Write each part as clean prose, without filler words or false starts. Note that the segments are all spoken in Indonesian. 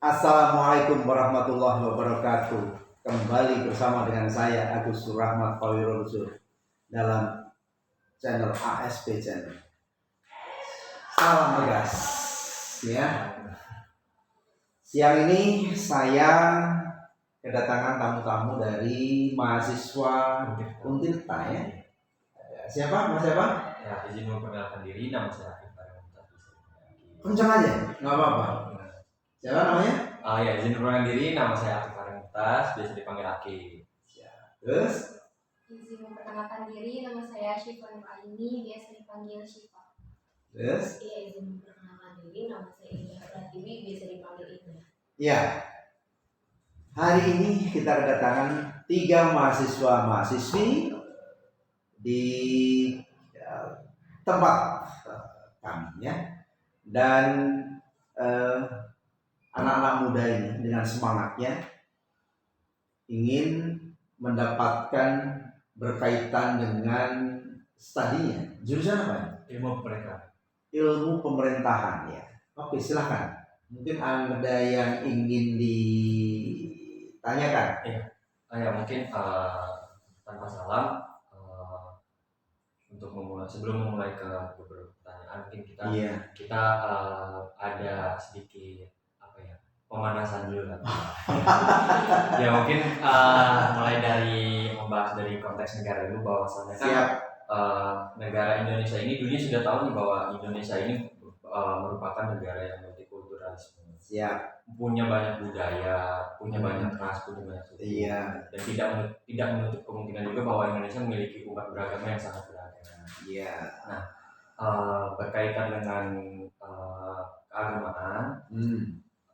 Assalamualaikum warahmatullahi wabarakatuh. Kembali bersama dengan saya Agus Surahmat Pawiroso dalam channel ASP Channel. Salam tegas ya. Siang ini saya kedatangan tamu-tamu dari mahasiswa Untirta ya. Siapa? Mas siapa? Ya, izin memperkenalkan diri, nama saya Akif Paramita. Kencang aja, nggak apa-apa. Siapa namanya? Ya, izin memperkenalkan diri, nama saya Akif Paramita, biasa dipanggil Akif. Terus? Izin memperkenalkan diri, nama saya Syifa Nur Aini, biasa dipanggil Syifa. Terus? Iya, izin memperkenalkan diri, nama saya Indah Pratiwi, biasa dipanggil Indah. Ya. Hari ini kita kedatangan 3 mahasiswa-mahasiswi di tempat kami ya. Dan anak-anak muda ini dengan semangatnya ingin mendapatkan berkaitan dengan studinya. Jurusan apa? Ilmu pemerintahan. Ilmu pemerintahan ya. Oke, silahkan. Mungkin ada yang ingin ditanyakan. Ya, mungkin tanpa salam, untuk sebelum memulai ke beberapa pertanyaan, mungkin kita ada sedikit pemanasan dulu lah. Ya mungkin mulai dari membahas dari konteks negara dulu, bahwasannya kan negara Indonesia ini, dunia sudah tahu nih bahwa Indonesia ini merupakan negara yang multikulturalisme. Siap. Punya banyak budaya, punya banyak ras, punya banyak suku. Iya. Dan tidak menutup kemungkinan juga bahwa Indonesia memiliki umat beragama yang sangat beragam. Iya. Nah, berkaitan dengan keagamaan,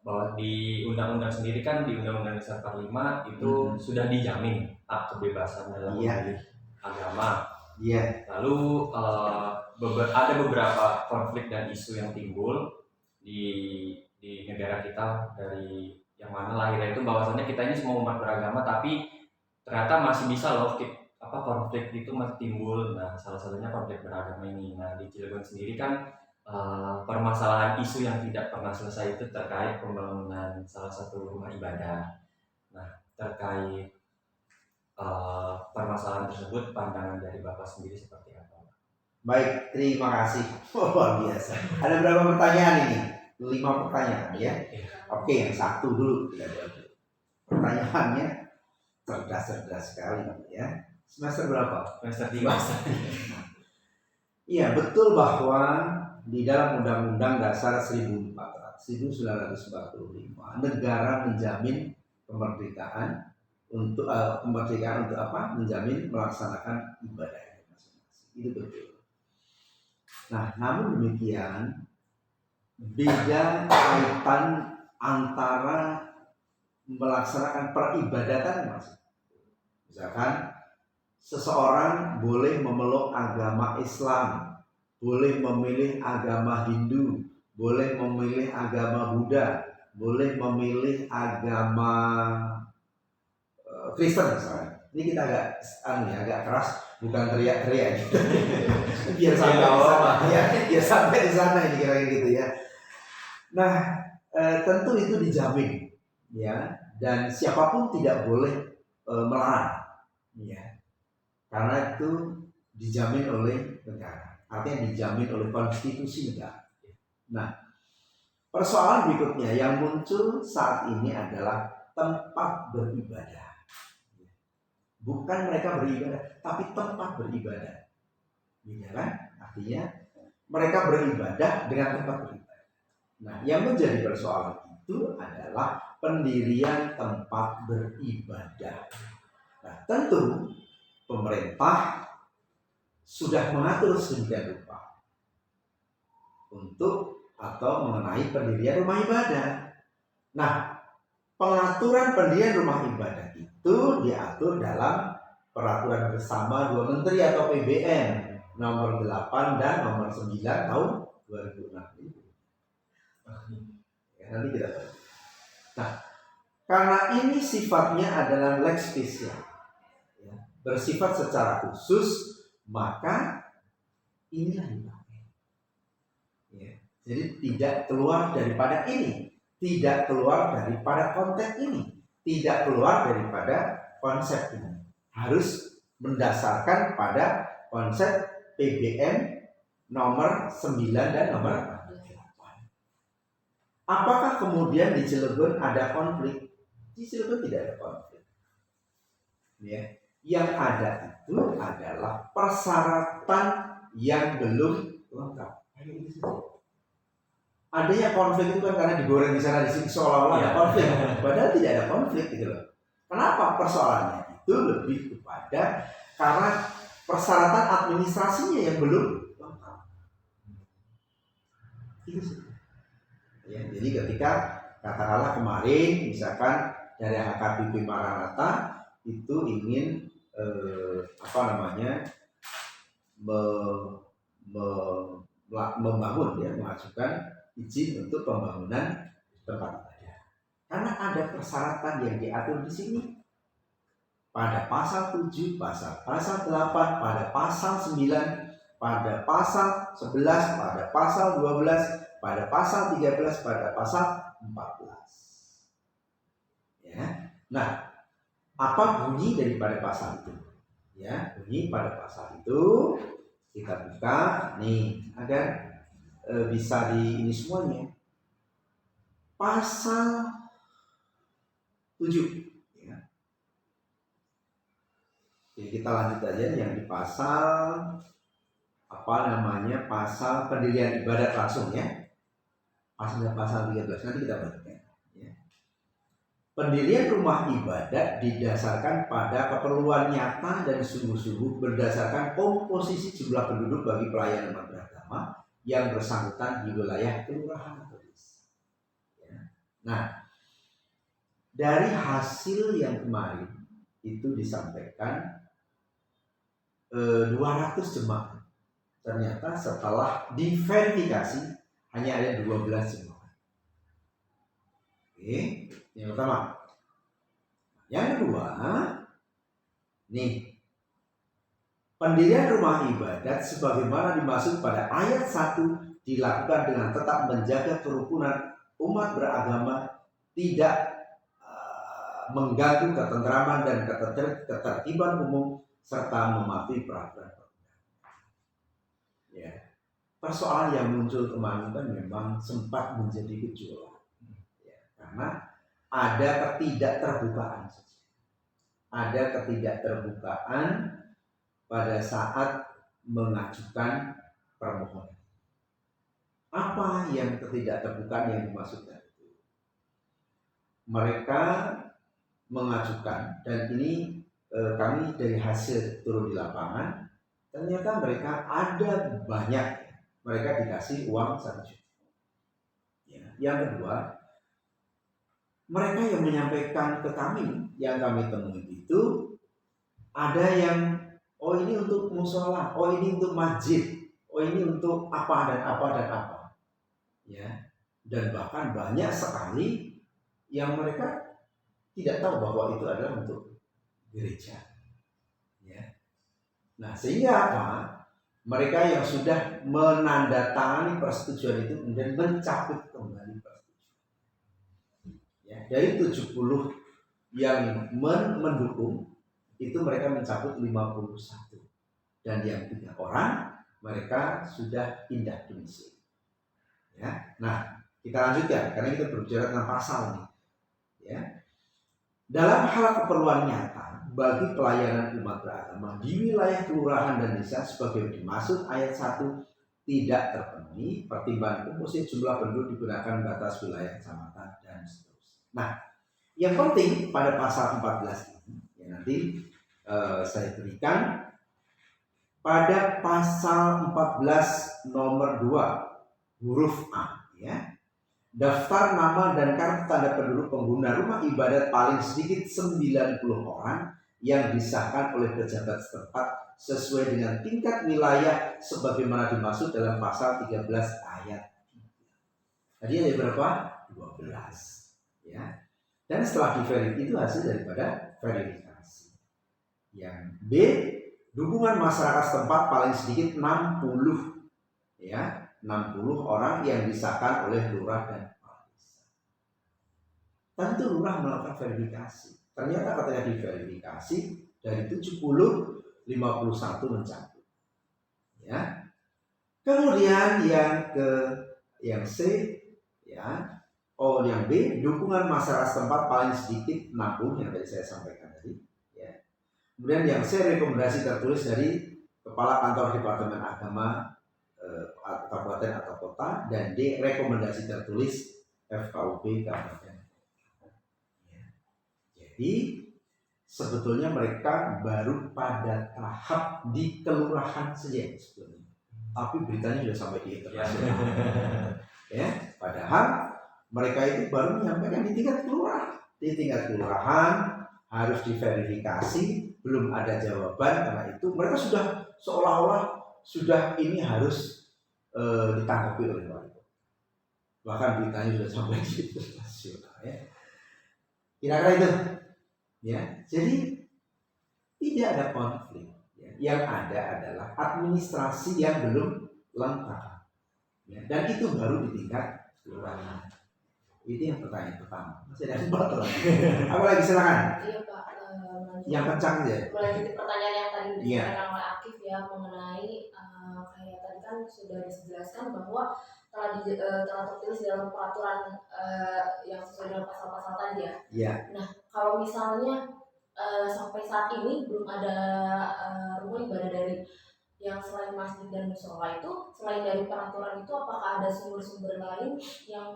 bahwa di undang-undang sendiri kan, di Undang-Undang Dasar 45 itu sudah dijamin hak kebebasan dalam memilih agama. Iya. Lalu ada beberapa konflik dan isu yang timbul di negara kita, dari yang mana lahirnya itu bahwasannya kita ini semua umat beragama, tapi ternyata masih bisa loh konflik itu masih timbul. Nah, salah satunya konflik beragama ini. Nah, di Cilegon sendiri kan permasalahan isu yang tidak pernah selesai itu terkait pembangunan salah satu rumah ibadah. Nah, terkait permasalahan tersebut, pandangan dari Bapak sendiri seperti apa? Baik, terima kasih. Luar biasa. Ada berapa pertanyaan ini? 5 pertanyaan ya. Oke, yang satu dulu kita jawab. Pertanyaannya cerdas sekali ya. Semester berapa? Semester 3. Iya, betul bahwa di dalam Undang-Undang Dasar 1945 negara menjamin kemerdekaan untuk menjamin melaksanakan ibadah masing-masing. Itu betul. Nah, namun demikian beda kaitan antara melaksanakan peribadatan masing. Misalkan seseorang boleh memeluk agama Islam, boleh memilih agama Hindu, boleh memilih agama Buddha, boleh memilih agama Kristen misalnya. Ini kita agak keras, bukan teriak-teriak gitu. biar sampai di sana ini kira-kira gitu ya. Nah, tentu itu dijamin ya, dan siapapun tidak boleh melarang ya, karena itu dijamin oleh negara, artinya dijamin oleh konstitusi negara. Nah, persoalan berikutnya yang muncul saat ini adalah tempat beribadah. Bukan mereka beribadah, tapi tempat beribadah. Ya kan? Artinya mereka beribadah dengan tempat beribadah. Nah, yang menjadi persoalan itu adalah pendirian tempat beribadah. Nah, tentu pemerintah sudah mengatur sedemikian rupa untuk atau mengenai pendirian rumah ibadah. Nah, pengaturan pendirian rumah ibadah itu diatur dalam Peraturan Bersama 2 Menteri atau PBN nomor 8 dan nomor 9 tahun 2006 ini. Ya, nanti kita tahu. Nah, karena ini sifatnya adalah lex specialis, ya, bersifat secara khusus, maka inilah dipakai. Ya, jadi tidak keluar daripada ini. tidak keluar daripada konteks ini, tidak keluar daripada konsep ini. Harus mendasarkan pada konsep PBM nomor 9 dan nomor 8. Apakah kemudian di Cilegon ada konflik? Di Cilegon tidak ada konflik. Ya. Yang ada itu adalah persyaratan yang belum lengkap. Adanya konflik itu kan karena digoreng di sana di sini seolah-olah ada konflik, padahal tidak ada konflik gitu loh. Kenapa? Persoalannya itu lebih kepada karena persyaratan administrasinya yang belum lengkap. Itu sih. Ya, jadi ketika katakanlah kemarin misalkan dari HKBP Maranatha itu ingin membangun ya, mengajukan izin untuk pembangunan tempat ibadah. Karena ada persyaratan yang diatur di sini. Pada pasal 7, pasal 8, pada pasal 9, pada pasal 11, pada pasal 12, pada pasal 13, pada pasal 14. Ya. Nah, apa bunyi daripada pasal itu? Ya, bunyi pada pasal itu kita buka nih agar bisa di ini semuanya. Pasal 7. Ya. Jadi kita lanjut aja yang di pasal pasal pendirian ibadat langsung ya. Pasal 13 nanti kita baca ya. Pendirian rumah ibadat didasarkan pada keperluan nyata dan sungguh-sungguh berdasarkan komposisi jumlah penduduk bagi pelayanan umat beragama yang bersangkutan di wilayah kelurahan atau desa. Ya. Nah, dari hasil yang kemarin itu disampaikan 200 jemaat. Ternyata setelah diverifikasi hanya ada 12 jemaat. Oke, yang pertama. Yang kedua, nih, pendirian rumah ibadat sebagaimana dimaksud pada ayat 1 dilakukan dengan tetap menjaga kerukunan umat beragama, tidak mengganggu ketentraman dan ketertiban umum serta mematuhi peraturan. Ya. Persoalan yang muncul kemarin kan memang sempat menjadi gejolak. Ya, karena ada ketidakterbukaan. Ada ketidakterbukaan pada saat mengajukan permohonan. Apa yang ketidakterbukaan yang dimaksudkan itu? Mereka mengajukan, dan ini kami dari hasil turun di lapangan, ternyata mereka ada banyak, mereka dikasih uang 1 juta. Ya. Yang kedua, mereka yang menyampaikan ke kami, yang kami temui itu ada yang ini untuk musola, ini untuk masjid, ini untuk apa dan apa dan apa, ya. Dan bahkan banyak sekali yang mereka tidak tahu bahwa itu adalah untuk gereja, ya. Nah, sehingga apa? Mereka yang sudah menandatangani persetujuan itu kemudian mencabut kembali persetujuan. Ya, dari 70 yang mendukung itu mereka mencabut 51, dan yang 3 orang mereka sudah pindah domisili. Ya, nah kita lanjutkan karena kita berbicara tentang pasal ini. Ya, dalam hal keperluan nyata bagi pelayanan umat beragama di wilayah kelurahan dan desa sebagai dimaksud ayat 1 tidak terpenuhi, pertimbangan komposisi jumlah penduduk digunakan batas wilayah kecamatan dan seterusnya. Nah, yang penting pada pasal 14 ini ya, nanti saya berikan pada pasal 14 nomor 2 huruf A, ya. Daftar nama dan kartu tanda penduduk pengguna rumah ibadat paling sedikit 90 orang yang disahkan oleh pejabat setempat sesuai dengan tingkat wilayah sebagaimana dimaksud dalam pasal 13 ayat 3. Tadi ada berapa? 12. Ya. Dan setelah diverifikasi itu hasil daripada verifikasi. Yang B, dukungan masyarakat setempat paling sedikit 60, ya, 60 orang yang disahkan oleh lurah dan kepala desa. tentu lurah melakukan verifikasi. Ternyata ketika diverifikasi dari 70 51 mencabut. Ya. Kemudian yang C, ya. Yang B, dukungan masyarakat setempat paling sedikit 60 yang tadi saya sampaikan tadi. Ya. Kemudian yang C, rekomendasi tertulis dari Kepala Kantor Departemen Agama Kabupaten atau Kota, dan D, rekomendasi tertulis FKUP Kabupaten. Ya. Jadi sebetulnya mereka baru pada tahap di kelurahan saja sebetulnya, tapi beritanya sudah sampai di internasional. Ya, padahal mereka itu baru menyampaikan di tingkat kelurahan. Di tingkat kelurahan harus diverifikasi, belum ada jawaban, karena itu mereka sudah seolah-olah sudah ini harus ditanggapi oleh wali kota. Bahkan beritanya sudah sampai di internasional. Ya. Kira-kira itu. Ya, jadi tidak ada konflik. Ya. Yang ada adalah administrasi yang belum lengkap. Ya. Dan itu baru di tingkat kelurahan. Itu yang pertanyaan pertama. Masih ada 4 lagi. Apa lagi, silakan. Iya Pak, Yang kencang ya. melanjuti pertanyaan yang tadi Iya. disampaikan oleh Akif ya, mengenai kayak tadi kan sudah dijelaskan bahwa telah tertulis dalam peraturan yang sesuai dengan pasal-pasal tadi ya. Iya. Nah, kalau misalnya sampai saat ini belum ada rumah ibadah dari yang selain masjid dan musola itu, selain dari peraturan itu, apakah ada sumber-sumber lain yang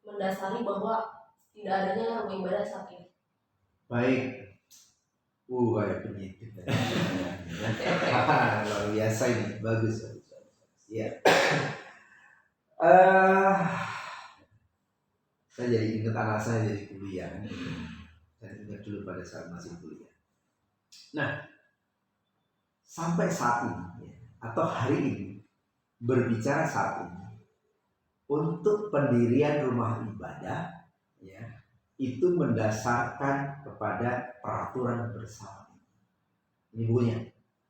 mendasari bahwa tidak adanya rumah ibadah saat ini? Baik. Ada penyidik. Luar biasa ini, bagus. Ya. Saya jadi ingat anak saya jadi kuliah. Saya ingat dulu pada saat masih kuliah. Nah, sampai saat ini atau hari ini, berbicara saat ini, untuk pendirian rumah ibadah, ya, itu mendasarkan kepada peraturan bersama. Ini bukunya,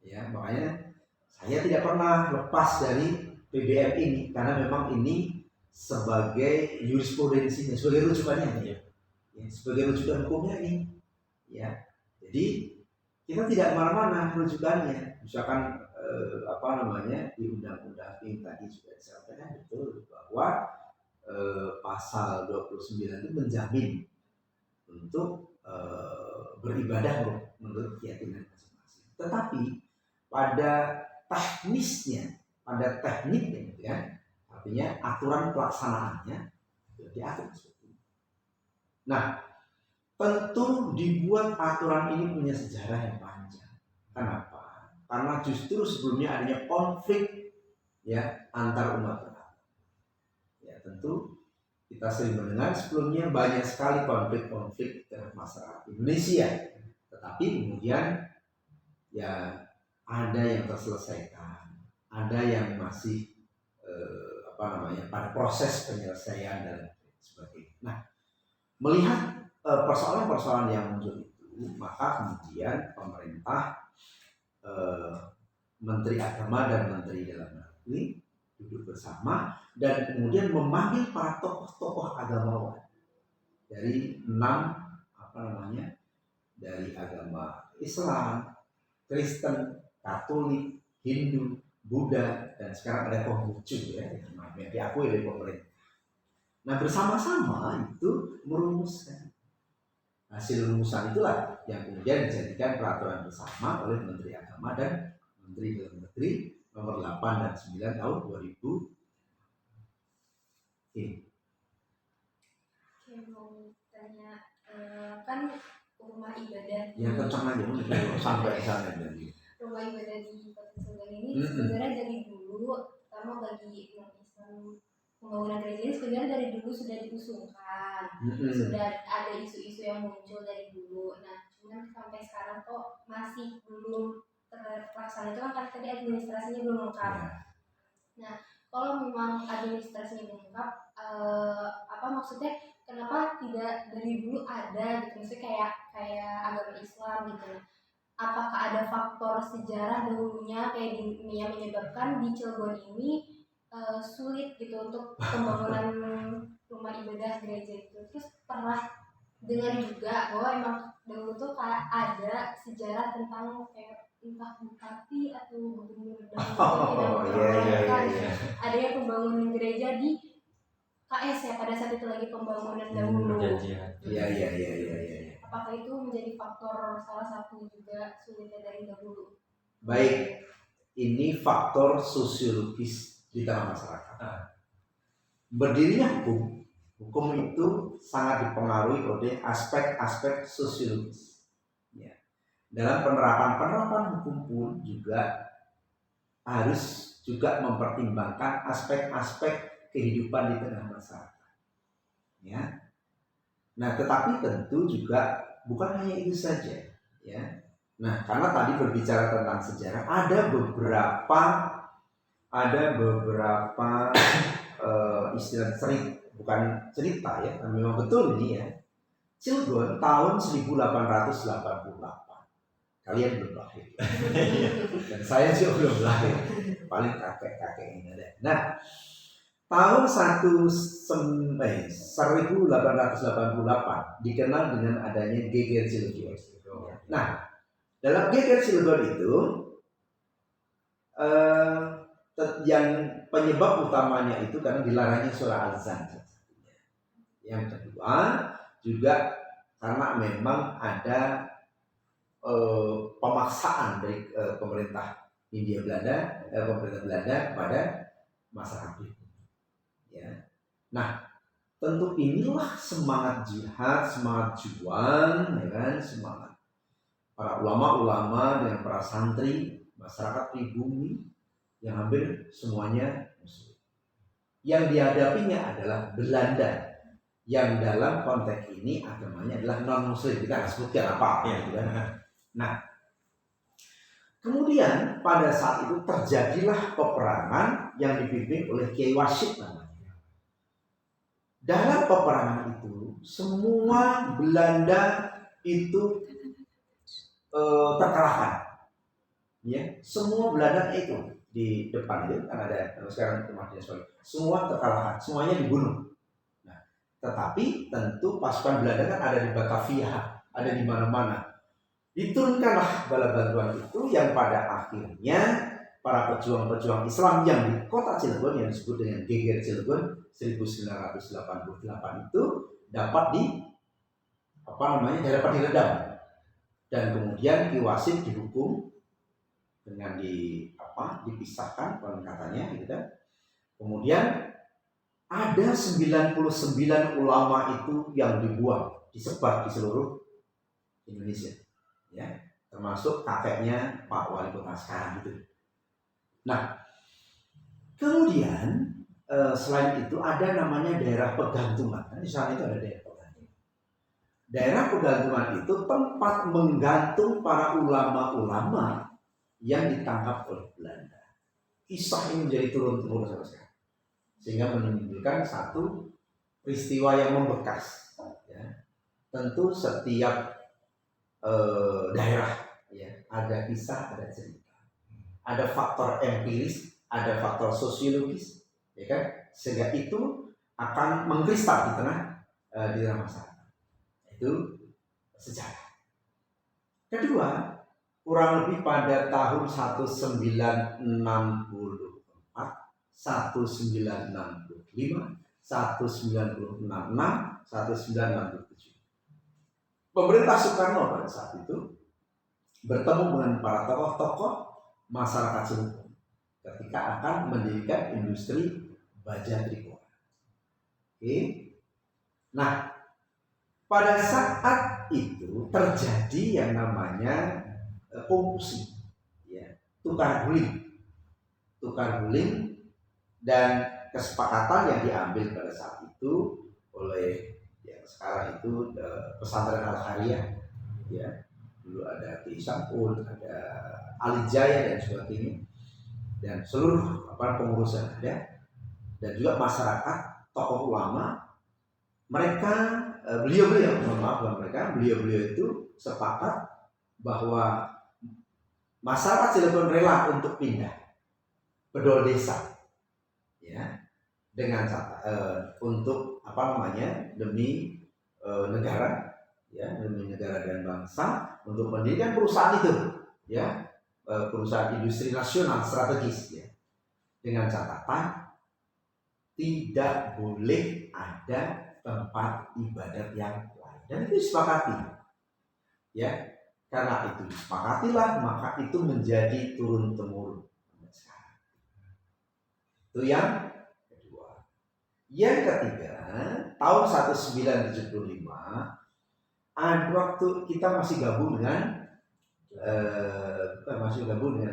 ya. Makanya saya tidak pernah lepas dari PBM ini, karena memang ini sebagai jurisprudensinya, sebagai rujukannya, ya, sebagai rujukan hukumnya ini, ya. Jadi kita tidak kemana-mana rujukannya. Misalkan di undang-undang ini tadi sudah disampaikan betul bahwa pasal 29 itu menjamin untuk beribadah menurut keyakinan masing-masing. Tetapi pada teknisnya, pada tekniknya, ya, artinya aturan pelaksanaannya diatur seperti itu. Nah, tentu dibuat aturan ini punya sejarah yang panjang. Kenapa? Karena justru sebelumnya adanya konflik, ya, antar umat beragama. Ya, tentu kita sering mendengar sebelumnya banyak sekali konflik-konflik terhadap masyarakat Indonesia. Tetapi kemudian ya ada yang terselesaikan, ada yang masih pada proses penyelesaian dan sebagainya. Nah, melihat persoalan-persoalan yang muncul itu, maka kemudian pemerintah, Menteri Agama dan Menteri Dalam Negeri duduk bersama dan kemudian memanggil para tokoh-tokoh agamawan dari 6 dari agama Islam, Kristen, Katolik, Hindu, Buddha, dan sekarang ada Konghucu, ya, yang diakui oleh pemerintah. Nah, bersama-sama itu merumuskan. Hasil rumusan itulah yang kemudian dijadikan peraturan bersama oleh Menteri Agama dan Menteri Dalam Negeri nomor 8 dan 9 tahun 2000. Oke, mau tanya, kan rumah ibadah Yang kencang aja sampai sana jadi. rumah ibadah di Kota Sumber ini sebenarnya dari dulu, terutama bagi umat Islam, pembangunan gereja ini sebenarnya dari dulu sudah diusulkan, sudah ada isu-isu yang muncul dari dulu. Nah, cuman sampai sekarang kok masih belum terlaksana, itu kan karena tadi administrasinya belum lengkap. Nah, kalau memang administrasinya belum lengkap, apa maksudnya? Kenapa tidak dari dulu ada gitu? Maksudnya kayak agama Islam gitu. Apakah ada faktor sejarah dahulunya kayak yang menyebabkan di Cilegon ini sulit gitu untuk pembangunan rumah ibadah gereja itu? Terus pernah dengar juga bahwa emang dahulu tuh kayak ada sejarah tentang kayak entah bupati atau gubernur dahulu Oh iya. ada yang pembangunan gereja di KS ya pada saat itu lagi pembangunan dahulu. Perjanjian. Iya. Apakah itu menjadi faktor salah satu juga sulitnya dari dahulu? Baik, ini faktor sosiologis di tengah masyarakat. Berdirinya hukum itu sangat dipengaruhi oleh aspek-aspek sosiologis. Ya. Dalam penerapan hukum pun juga harus juga mempertimbangkan aspek-aspek kehidupan di tengah masyarakat. Ya. Nah, tetapi tentu juga bukan hanya itu saja. Ya. Nah, karena tadi berbicara tentang sejarah, ada beberapa istilah cerita, bukan cerita ya, memang betul ini ya. Cilegon tahun 1888. Kalian belum lahir. Dan saya juga belum lahir. Paling kakek-kakek ini ada. Nah, tahun 1888 dikenal dengan adanya Geger Cilegon. Nah, dalam Geger Cilegon itu yang penyebab utamanya itu karena dilarangnya surah azan. Yang kedua juga karena memang ada pemaksaan dari pemerintah Belanda pada masyarakat pribumi. Ya. Nah, tentu inilah semangat jihad, semangat juang, ya kan, semangat para ulama-ulama dan para santri masyarakat pribumi yang hampir semuanya Muslim. Yang dihadapinya adalah Belanda, yang dalam konteks ini agamanya adalah non-Muslim. Kita nggak sebutkan apa. Gitu kan. Nah, kemudian pada saat itu terjadilah peperangan yang dipimpin oleh Kiai Wasyid namanya. Dalam peperangan itu, semua Belanda itu terkalahkan. Ya, semua Belanda itu di depan itu kan ada sekarang kematian semua terkalahkan, semuanya dibunuh. Nah, tetapi tentu pasukan Belanda kan ada di Batavia, ada di mana-mana. Diturunkanlah bala bantuan itu yang pada akhirnya para pejuang-pejuang Islam yang di kota Cilegon yang disebut dengan Geger Cilegon 1988 itu dapat diredam. Dan kemudian Ki Wasyid dihukum dengan dipisahkan katanya gitu kan. Kemudian ada 99 ulama itu yang dibuang, disebar di seluruh Indonesia. Ya, termasuk kakeknya Pak Wali Kota sekarang gitu. Nah, kemudian selain itu ada namanya daerah pegantungan. Di sana itu ada daerah pegantungan. Daerah pegantungan itu tempat menggantung para ulama-ulama yang ditangkap oleh Belanda. Kisah ini menjadi turun-temurun sampai sekarang, sehingga menimbulkan satu peristiwa yang membekas. Ya. Tentu setiap daerah ya ada kisah, ada cerita, ada faktor empiris, ada faktor sosiologis, ya kan, sehingga itu akan mengkristal di tengah masyarakat. Itu sejarah. Kedua, kurang lebih pada tahun 1964, 1965, 1966, 1967. Pemerintah Soekarno pada saat itu bertemu dengan para tokoh-tokoh masyarakat Cilegon ketika akan mendirikan industri baja trikora. Oke. Nah, pada saat itu terjadi yang namanya kongsi, ya, tukar guling dan kesepakatan yang diambil pada saat itu oleh yang sekarang itu pesantren Al-Khairiyah, ya, dulu ada Ki Sampul, ada Ali Jaya dan sebagainya, dan seluruh pengurus yang ada, dan juga masyarakat, tokoh ulama, mereka beliau-beliau itu sepakat bahwa masyarakat Cilegon rela untuk pindah bedol desa, ya, dengan untuk demi negara ya, demi negara dan bangsa untuk mendirikan perusahaan itu, ya, perusahaan industri nasional strategis, ya, dengan catatan tidak boleh ada tempat ibadat yang lain, dan itu disepakati, ya. Karena itu disepakatilah, maka itu menjadi turun temurun. Itu yang kedua. Yang ketiga, tahun 1975, ada waktu kita masih gabung dengan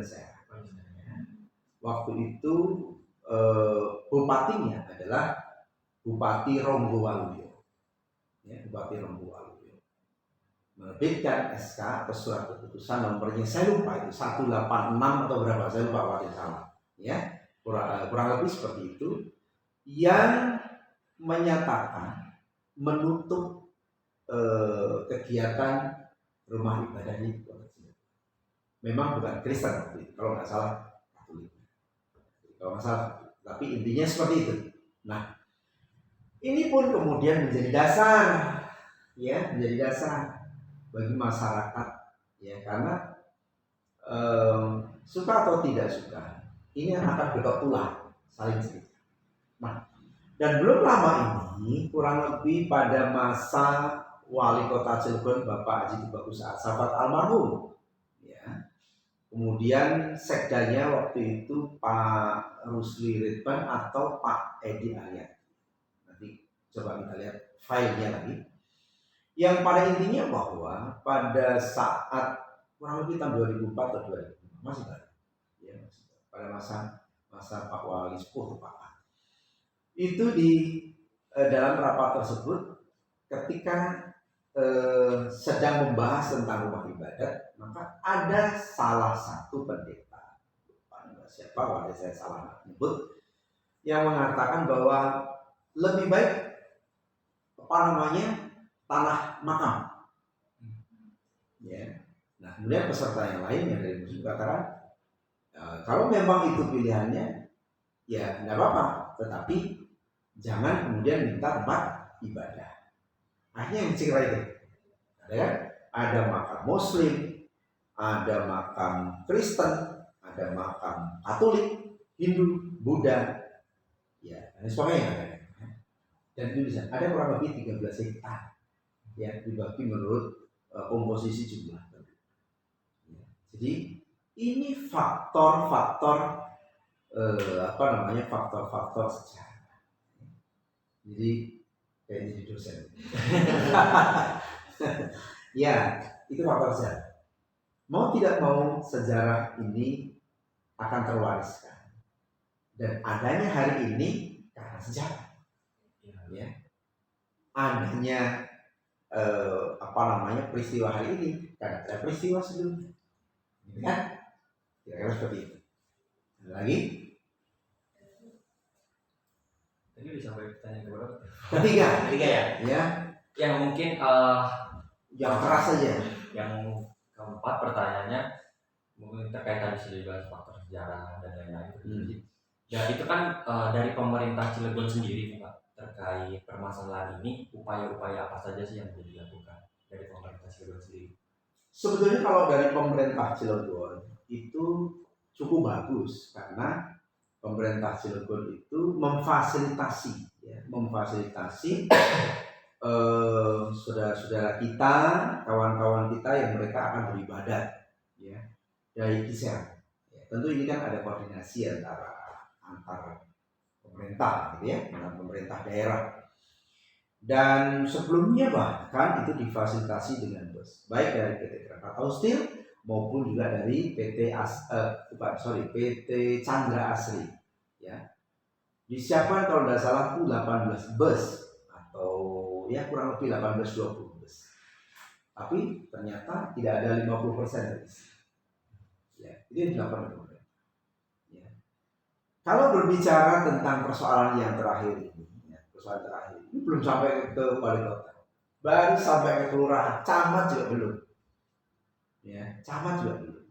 saya. Waktu itu bupatinya adalah Bupati Ronggowaluyo, ya, Bupati Ronggowaluyo menerbitkan SK atau surat keputusan nomornya saya lupa itu 186 atau berapa, saya lupa waktu salah, ya, kurang lebih seperti itu, yang menyatakan menutup kegiatan rumah ibadah di Kota Cilegon. Memang bukan Kristen waktu itu, kalau nggak salah Katolik, kalau nggak salah, tapi intinya seperti itu. Nah, ini pun kemudian menjadi dasar, ya, menjadi dasar bagi masyarakat, ya, karena suka atau tidak suka, ini akan bergerak tulang saling cerita. Nah, dan belum lama ini, kurang lebih pada masa Wali Kota Cilegon Bapak Haji Tubagus Safat almarhum, ya. Kemudian sekdanya waktu itu Pak Rusli Ridwan atau Pak Edi Aryat. Nanti coba kita lihat filenya lagi. Yang pada intinya bahwa pada saat kurang lebih tahun 2004 atau 2005 masih baru, ya, pada masa Pak Wali Sepuh Pak, itu di dalam rapat tersebut ketika sedang membahas tentang rumah ibadat, maka ada salah satu pendeta, siapa, wadah saya salah menyebut, yang mengatakan bahwa lebih baik tanah makam, ya. Nah, kemudian peserta yang lain yang dari muslim katakan, kalau memang itu pilihannya, ya tidak apa-apa, tetapi jangan kemudian minta tempat ibadah. Akhirnya yang cerita itu, ada makam Muslim, ada makam Kristen, ada makam Katolik, Hindu, Buddha, ya, dan sebagainya. Dan itu bisa ada kurang lebih 13 hektar, ya, dibagi menurut komposisi jumlah. Ya, jadi ini faktor-faktor faktor-faktor sejarah. Jadi kayak jadi dosen. Ya, itu faktor sejarah. Mau tidak mau sejarah ini akan terwariskan. Dan adanya hari ini karena sejarah. Ya. Adanya peristiwa hari ini karena ada peristiwa sebelumnya. Ya. Kira-kira seperti itu. Ada lagi? Tadi udah sampai pertanyaan keberapa? Ketiga ya. Ya. Yang mungkin yang keras saja. Yang keempat pertanyaannya mungkin terkait tadi sudah dibahas faktor sejarah dan lain-lain. Ya itu kan dari pemerintah Cilegon sendiri nih Pak, terkait permasalahan ini, upaya-upaya apa saja sih yang bisa dilakukan dari pemerintah Cilegon sendiri? Sebetulnya kalau dari pemerintah Cilegon itu cukup bagus, karena pemerintah Cilegon itu memfasilitasi saudara-saudara kita, kawan-kawan kita yang mereka akan beribadat, ya, dari Kiser. Ya, tentu ini kan ada koordinasi antara pemerintah, gitu ya, dengan pemerintah daerah. Dan sebelumnya bahkan itu difasilitasi dengan bus, baik dari PT Krakatau Steel maupun juga dari PT Chandra Asri, ya. Disiapkan kalau tidak salah itu 18 bus atau ya kurang lebih 18-20 bus. Tapi ternyata tidak ada 50% bus. Ya, itu yang dilakukan oleh pemerintah. Ya. Kalau berbicara tentang persoalan yang terakhir ini, ini belum sampai ke wali kota, baru sampai ke kelurahan, camat juga belum. Ya, camat juga belum.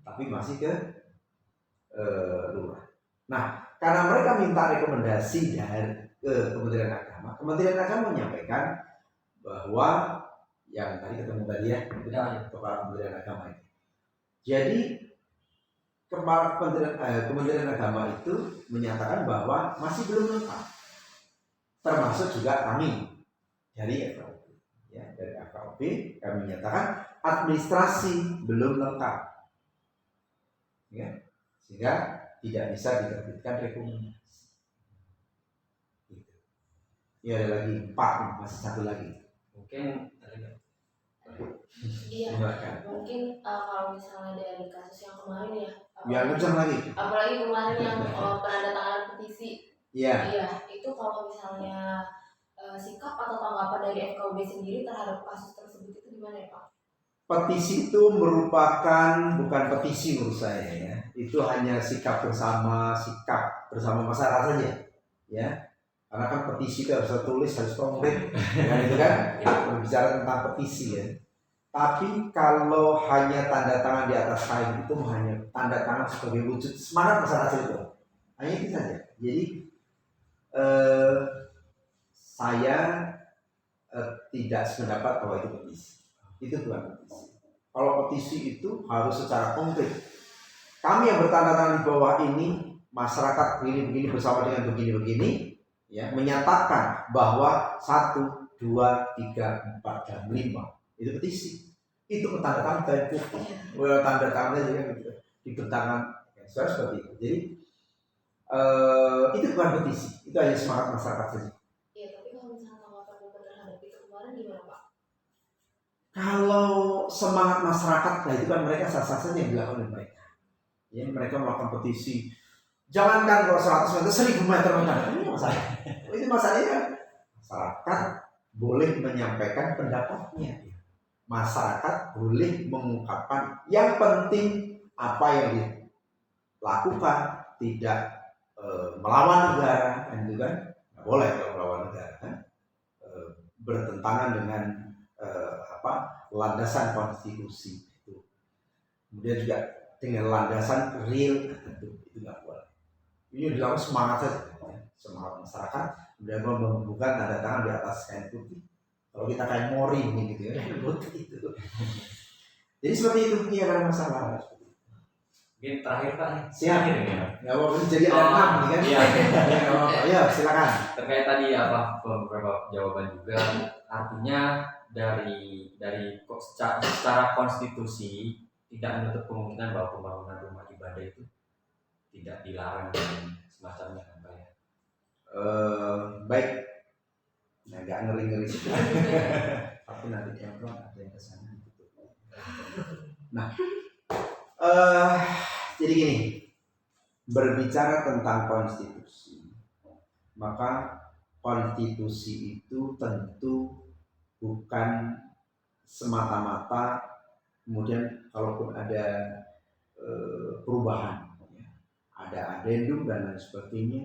Tapi masih ke lurah. Nah, karena mereka minta rekomendasi dari Kementerian Agama, Kementerian Agama menyampaikan bahwa yang tadi ketemu tadi ya, Ya. Kepala Kementerian Agama itu. Jadi Kementerian Agama itu menyatakan bahwa masih belum lengkap, termasuk juga kami dari FKUP. Ya, dari FKUP kami menyatakan administrasi belum lengkap, ya, sehingga tidak bisa diterbitkan rekomendasi. Gitu. Ya ada lagi 4, masih 1 lagi. Mungkin Iya, Silakan. mungkin kalau misalnya dari kasus yang kemarin ya, Biar kencang lagi. apalagi kemarin yang penandatanganan petisi, Iya. iya itu kalau misalnya sikap atau tanggapan dari FKUB sendiri terhadap kasus tersebut itu gimana ya Pak? Petisi itu merupakan bukan petisi menurut saya ya. Itu hanya sikap bersama masyarakat saja, ya. Karena kan petisi itu harus tertulis, harus konkret, kan itu kan berbicara tentang petisi ya. Tapi kalau hanya tanda tangan di atas kain itu hanya tanda tangan sebagai wujud semangat masyarakat itu, hanya itu saja. Jadi saya tidak sependapat bahwa itu petisi. Itu bukan petisi. Kalau petisi itu harus secara konkret. Kami yang bertanda tangan di bawah ini, masyarakat begini bersama dengan begini, ya, menyatakan bahwa 1, 2, 3, 4, dan 5 itu petisi. Itu tanda tangan kain putih. Tanda tangannya juga gitu. Di tangan seperti itu. Jadi itu bukan petisi. Itu hanya semangat masyarakat saja. Iya, tapi kalau misalnya tanggapan Bapak terhadap itu kemarin gimana Pak? Kalau semangat masyarakat, nah itu kan mereka sah-sah saja yang dilakukan oleh mereka. Ya, mereka melakukan petisi. Jangankan kalau 100 meter, 1000 meter ini masalah. Itu masalahnya masyarakat boleh menyampaikan pendapatnya. Masyarakat boleh mengungkapkan. Yang penting apa yang dilakukan, tidak melawan negara, kan itu kan nggak boleh kalau melawan negara kan, bertentangan dengan landasan konstitusi itu. Kemudian juga dengan landasan real itu nggak boleh. Ini dilakukan semangat saja, semangat masyarakat, kemudian membuka tanda tangan di atas kain putih. Kalau kita kain mori gitu ya, putih itu. Jadi seperti itu, ini ada masalah. mungkin terakhir Pak. Siap. Ya. Nggak apa-apa, jadi ada 6 nih kan? Iya. Nggak apa-apa. Ya silakan. Terkait tadi beberapa jawaban juga, artinya dari secara konstitusi tidak menutup kemungkinan bahwa pembangunan rumah ibadah itu tidak dilarang dan semacamnya kan Pak ya. Baik. Nah, nggak ngeri-ngeri sekali. Tapi nanti telepon ada yang kesana gitu. Nah, jadi gini, berbicara tentang konstitusi, maka konstitusi itu tentu bukan semata-mata kemudian kalaupun ada perubahan, ada adendum dan lain sebagainya,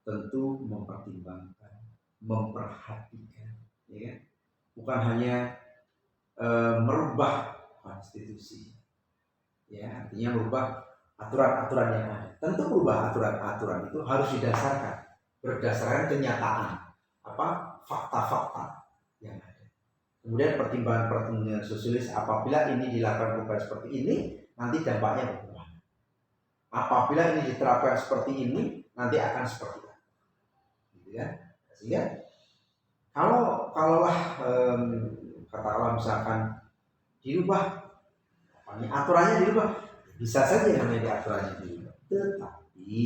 tentu mempertimbangkan, memperhatikan, ya kan? Bukan hanya merubah konstitusi, ya, artinya merubah aturan-aturan yang ada. Tentu merubah aturan-aturan itu harus didasarkan berdasarkan kenyataan, fakta-fakta yang ada. Kemudian pertimbangan sosiologis, apabila ini dilakukan perubahan seperti ini, nanti dampaknya berubah. Apabila ini diterapkan seperti ini, nanti akan seperti itu. Gitu kan? Sehingga kalaulah katakanlah misalkan dirubah, aturannya dirubah, bisa saja namanya aturannya dirubah. Tetapi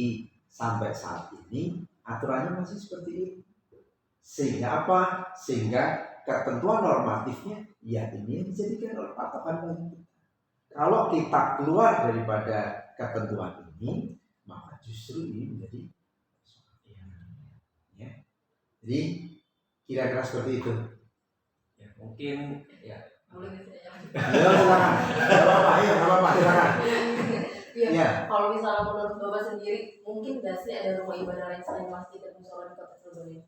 sampai saat ini aturannya masih seperti itu. Sehingga apa? Sehingga ketentuan normatifnya ya ini yang dijadikan oleh patokan bagi kita. Kalau kita keluar daripada ketentuan ini, maka justru ini menjadi ya. Jadi kira-kira seperti itu. Ya, mungkin ya Boleh saya? Ya silakan. Nggak apa-apa, silakan. Iya. Ya. Kalau misalnya menurut Bapak sendiri, mungkin nggak sih ada rumah ibadah lain selain masjid dan musola di Kota Cilegon ini?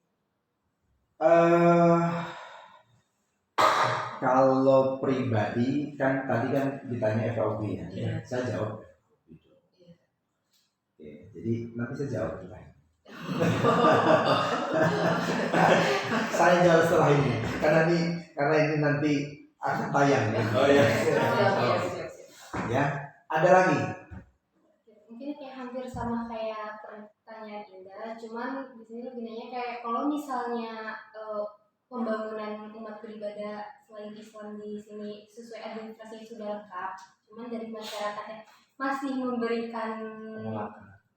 Kalau pribadi kan tadi kan ditanya FAUB ya, Iya. saya jawab. Iya. Oke, jadi nanti saya jawab setelah ini. Saya jawab setelah ini karena ini nanti akan tayang ya. Oh iya. Siap. Ya, ada lagi. Mungkin kayak hampir sama kayak pertanyaan Indah, cuman di sini lebih nanya kayak kalau misalnya pembangunan umat beribadah selain Islam di sini sesuai administrasi yang sudah lengkap, cuman dari masyarakatnya masih memberikan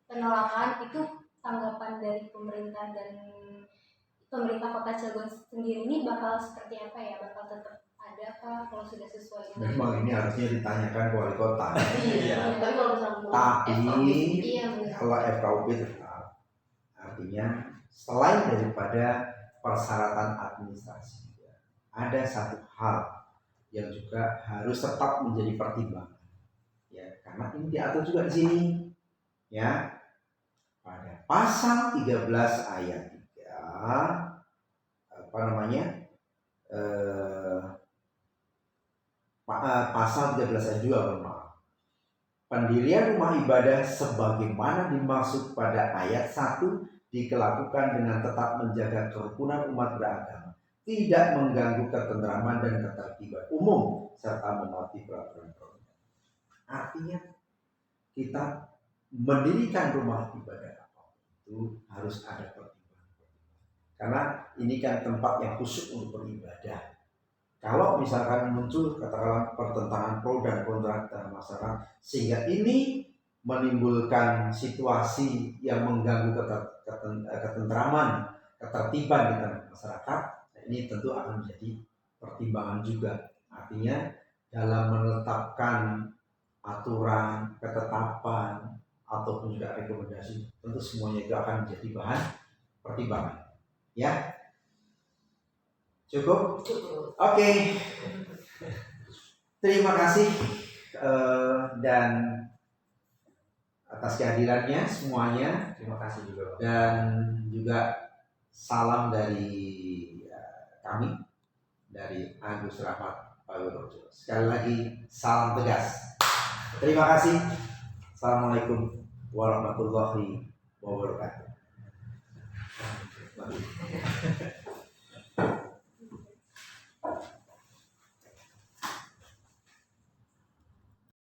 penolakan, itu tanggapan dari pemerintah dan pemerintah Kota Cilegon sendiri ini bakal seperti apa ya? Bakal tetap ada apa kalau sudah sesuai dengan Memang ini harusnya ditanyakan ke wali kota. Iya. Tapi kalau misalnya Tapi iya benar. kalau FKUP tetap, artinya selain daripada persyaratan administrasi, ada satu hal yang juga harus tetap menjadi pertimbangan. Ya, karena ini diatur juga di sini. Ya, pada pasal 13 ayat 3 apa namanya? Pasal 13 ayat 2, mohon maaf. Pendirian rumah ibadah sebagaimana dimaksud pada ayat 1 dilakukan dengan tetap menjaga kerukunan umat beragama, tidak mengganggu ketentraman dan ketertiban umum, serta mematuhi peraturan perundang. Artinya kita mendirikan rumah ibadah itu harus ada pertimbangan. Karena ini kan tempat yang khusus untuk beribadah. Kalau misalkan muncul katakanlah pertentangan pro dan kontra antara masyarakat, sehingga ini menimbulkan situasi yang mengganggu ketentraman, ketertiban di tengah masyarakat, ini tentu akan menjadi pertimbangan juga. Artinya dalam menetapkan aturan, ketetapan, ataupun juga rekomendasi, tentu semuanya itu akan menjadi bahan pertimbangan. Ya, cukup? Oke. Terima kasih dan atas kehadirannya semuanya. Terima kasih juga, Pak. Dan juga salam dari kami, dari Agus Rahmat Pawirojo. Sekali lagi salam tegas. Terima kasih. Assalamualaikum warahmatullahi wabarakatuh.